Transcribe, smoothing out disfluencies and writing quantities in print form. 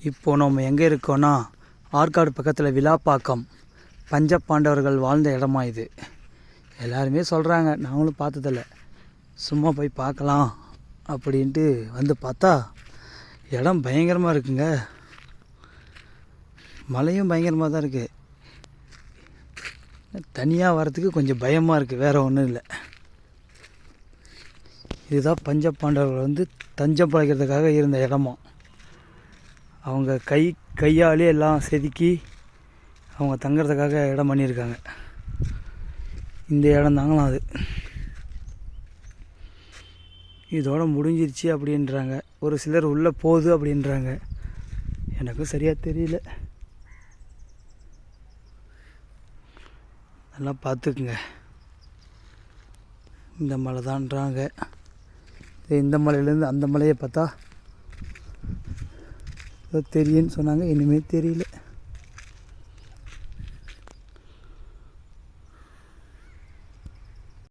இப்போது நம்ம எங்கே இருக்கோன்னா ஆற்காடு பக்கத்தில் விழாப்பாக்கம் பஞ்சபாண்டவர்கள் வாழ்ந்த இடமா இது. எல்லாருமே சொல்கிறாங்க, நாங்களும் பார்த்ததில்ல. சும்மா போய் பார்க்கலாம் அப்படின்ட்டு வந்து பார்த்தா இடம் பயங்கரமாக இருக்குங்க. மழையும் பயங்கரமாக தான் இருக்குது. தனியாக வரத்துக்கு கொஞ்சம் பயமாக இருக்குது, வேறு ஒன்றும் இல்லை. இதுதான் பஞ்சபாண்டவர்கள் வந்து தஞ்சம் படைக்கிறதுக்காக இருந்த இடமா. அவங்க கையாலே எல்லாம் செதுக்கி அவங்க தங்கிறதுக்காக இடம் பண்ணியிருக்காங்க. இந்த இடம் தாங்களாம் அது. இதோட முடிஞ்சிருச்சு அப்படின்றாங்க. ஒரு சிலர் உள்ளே போகுது அப்படின்றாங்க. எனக்கும் சரியாக தெரியல. நல்லா பார்த்துக்குங்க. இந்த மலை தான்றாங்க. இந்த மலையிலேருந்து அந்த மலையை பார்த்தா தெரியும்னு சொன்னாங்க. இனிமேல் தெரியல.